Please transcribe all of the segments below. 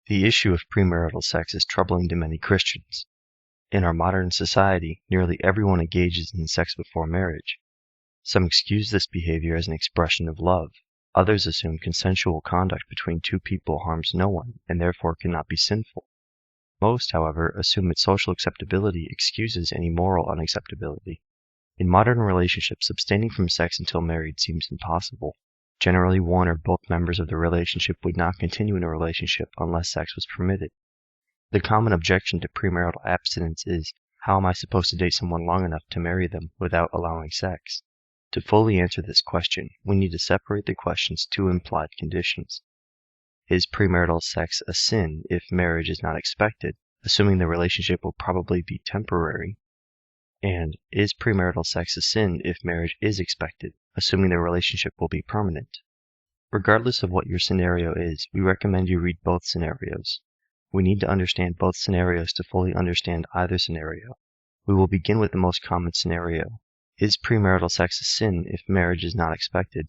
The issue of premarital sex is troubling to many Christians. In our modern society, nearly everyone engages in sex before marriage. Some excuse this behavior as an expression of love. Others assume consensual conduct between two people harms no one and therefore cannot be sinful. Most, however, assume its social acceptability excuses any moral unacceptability. In modern relationships, abstaining from sex until married seems impossible. Generally, one or both members of the relationship would not continue in a relationship unless sex was permitted. The common objection to premarital abstinence is, how am I supposed to date someone long enough to marry them without allowing sex? To fully answer this question, we need to separate the question's two implied conditions. Is premarital sex a sin if marriage is not expected, assuming the relationship will probably be temporary? And is premarital sex a sin if marriage is expected, assuming the relationship will be permanent? Regardless of what your scenario is, we recommend you read both scenarios. We need to understand both scenarios to fully understand either scenario. We will begin with the most common scenario. Is premarital sex a sin if marriage is not expected?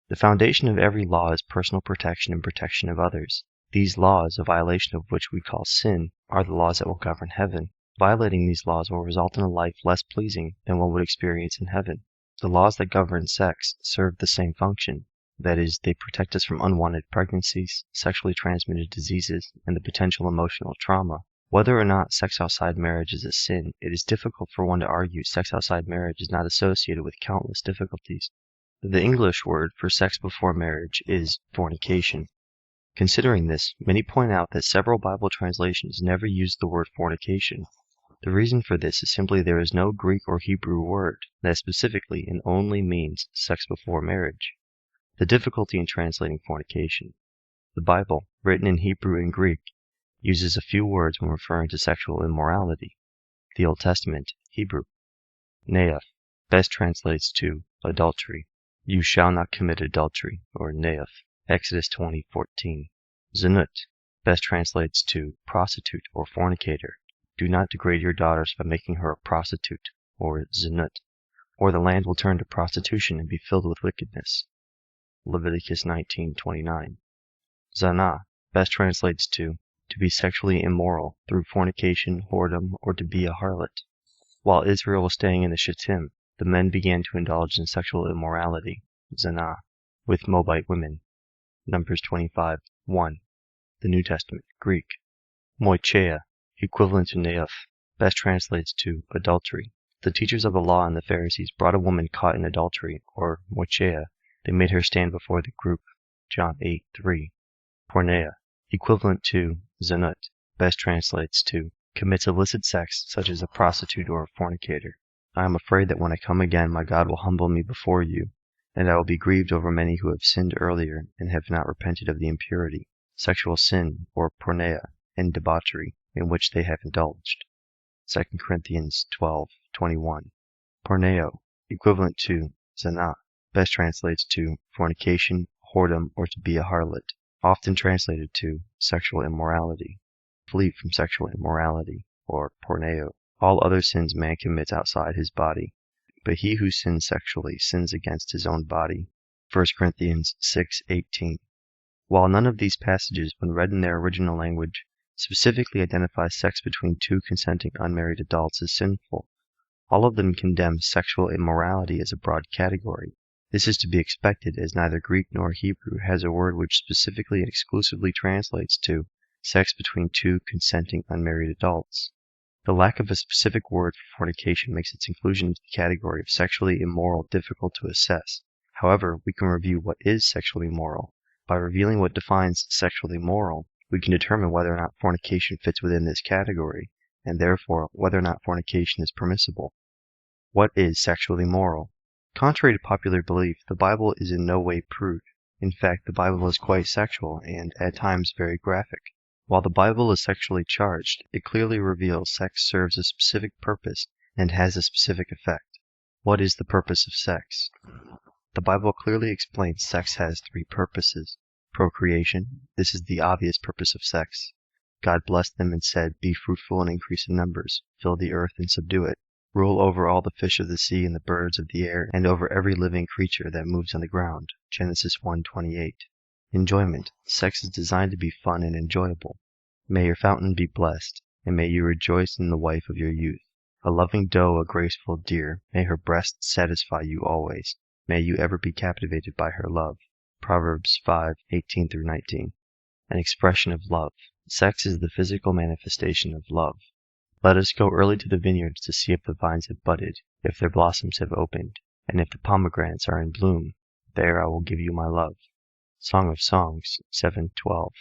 The foundation of every law is personal protection and protection of others. These laws, a violation of which we call sin, are the laws that will govern heaven. Violating these laws will result in a life less pleasing than one would experience in heaven. The laws that govern sex serve the same function. That is, they protect us from unwanted pregnancies, sexually transmitted diseases, and the potential emotional trauma. Whether or not sex outside marriage is a sin, it is difficult for one to argue sex outside marriage is not associated with countless difficulties. The English word for sex before marriage is fornication. Considering this, many point out that several Bible translations never use the word fornication. The reason for this is simply there is no Greek or Hebrew word that specifically and only means sex before marriage. The difficulty in translating fornication. The Bible, written in Hebrew and Greek, uses a few words when referring to sexual immorality. The Old Testament, Hebrew. Neaf, best translates to adultery. You shall not commit adultery, or neaf. Exodus 20:14. Zanut, best translates to prostitute or fornicator. Do not degrade your daughters by making her a prostitute, or zanut, or the land will turn to prostitution and be filled with wickedness. Leviticus 19:29. Zana, best translates to be sexually immoral through fornication, whoredom, or to be a harlot. While Israel was staying in the Shittim, the men began to indulge in sexual immorality, zana, with Moabite women. Numbers 25:1. The New Testament, Greek. Moicheia, equivalent to neaf, best translates to adultery. The teachers of the law and the Pharisees brought a woman caught in adultery, or moicheia. They made her stand before the group. John 8:3. Porneia, equivalent to zanut, best translates to commits illicit sex, such as a prostitute or a fornicator. I am afraid that when I come again, my God will humble me before you, and I will be grieved over many who have sinned earlier and have not repented of the impurity, sexual sin, or porneia, and debauchery, in which they have indulged. 2 Corinthians 12:21. Porneo, equivalent to zana, best translates to fornication, whoredom, or to be a harlot, often translated to sexual immorality. Flee from sexual immorality, or porneo. All other sins man commits outside his body, but he who sins sexually sins against his own body. 1 Corinthians 6:18. While none of these passages, when read in their original language, specifically identify sex between two consenting unmarried adults as sinful, all of them condemn sexual immorality as a broad category. This is to be expected, as neither Greek nor Hebrew has a word which specifically and exclusively translates to sex between two consenting unmarried adults. The lack of a specific word for fornication makes its inclusion into the category of sexually immoral difficult to assess. However, we can review what is sexually immoral. By revealing what defines sexually immoral, we can determine whether or not fornication fits within this category, and therefore whether or not fornication is permissible. What is sexually immoral? Contrary to popular belief, the Bible is in no way prude. In fact, the Bible is quite sexual and, at times, very graphic. While the Bible is sexually charged, it clearly reveals sex serves a specific purpose and has a specific effect. What is the purpose of sex? The Bible clearly explains sex has three purposes. Procreation. This is the obvious purpose of sex. God blessed them and said, "Be fruitful and increase in numbers, fill the earth and subdue it. Rule over all the fish of the sea and the birds of the air, and over every living creature that moves on the ground." Genesis 1:28. Enjoyment. Sex is designed to be fun and enjoyable. May your fountain be blessed, and may you rejoice in the wife of your youth. A loving doe, a graceful deer, may her breast satisfy you always. May you ever be captivated by her love. Proverbs 5:18-19. An expression of love. Sex is the physical manifestation of love. Let us go early to the vineyards to see if the vines have budded, if their blossoms have opened, and if the pomegranates are in bloom. There I will give you my love. Song of Songs 7:12.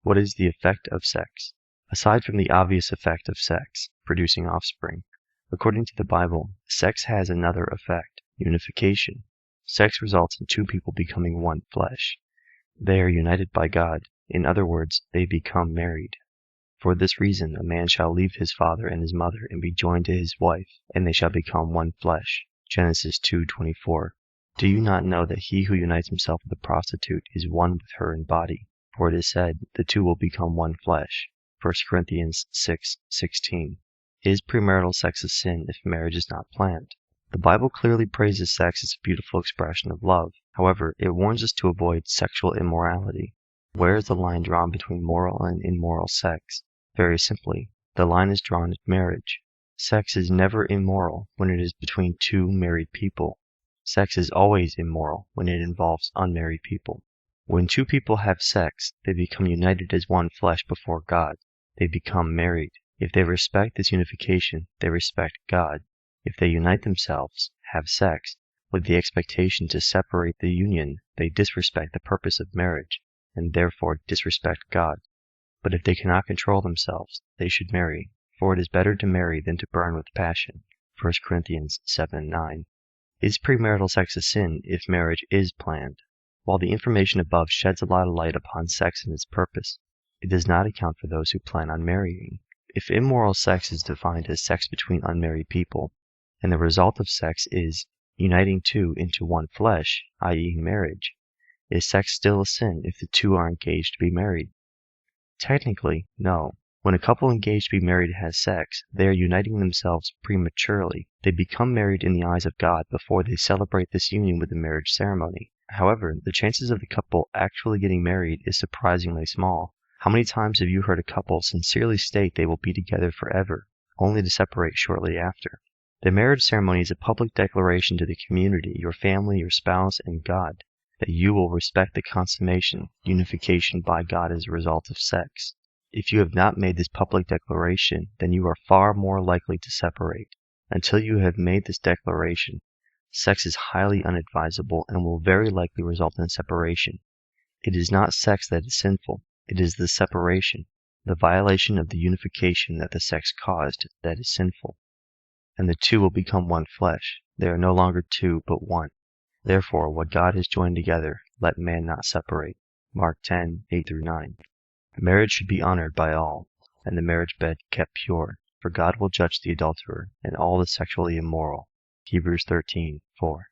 What is the effect of sex? Aside from the obvious effect of sex, producing offspring, according to the Bible, sex has another effect, unification. Sex results in two people becoming one flesh. They are united by God. In other words, they become married. For this reason, a man shall leave his father and his mother and be joined to his wife, and they shall become one flesh. Genesis 2:24. Do you not know that he who unites himself with a prostitute is one with her in body? For it is said, the two will become one flesh. 1 Corinthians 6:16. Is premarital sex a sin if marriage is not planned? The Bible clearly praises sex as a beautiful expression of love. However, it warns us to avoid sexual immorality. Where is the line drawn between moral and immoral sex? Very simply, the line is drawn at marriage. Sex is never immoral when it is between two married people. Sex is always immoral when it involves unmarried people. When two people have sex, they become united as one flesh before God. They become married. If they respect this unification, they respect God. If they unite themselves, have sex, with the expectation to separate the union, they disrespect the purpose of marriage, and therefore disrespect God. But if they cannot control themselves, they should marry, for it is better to marry than to burn with passion. 1 Corinthians 7:9. Is premarital sex a sin if marriage is planned? While the information above sheds a lot of light upon sex and its purpose, it does not account for those who plan on marrying. If immoral sex is defined as sex between unmarried people, and the result of sex is uniting two into one flesh, i.e. marriage, is sex still a sin if the two are engaged to be married? Technically, no. When a couple engaged to be married has sex, they are uniting themselves prematurely. They become married in the eyes of God before they celebrate this union with the marriage ceremony. However, the chances of the couple actually getting married is surprisingly small. How many times have you heard a couple sincerely state they will be together forever, only to separate shortly after? The marriage ceremony is a public declaration to the community, your family, your spouse, and God, that you will respect the consummation, unification by God as a result of sex. If you have not made this public declaration, then you are far more likely to separate. Until you have made this declaration, sex is highly unadvisable and will very likely result in separation. It is not sex that is sinful, it is the separation, the violation of the unification that the sex caused, that is sinful. And the two will become one flesh. They are no longer two, but one. Therefore, what God has joined together, let man not separate. Mark 10:8-9. Marriage should be honored by all, and the marriage bed kept pure, for God will judge the adulterer and all the sexually immoral. Hebrews 13:4.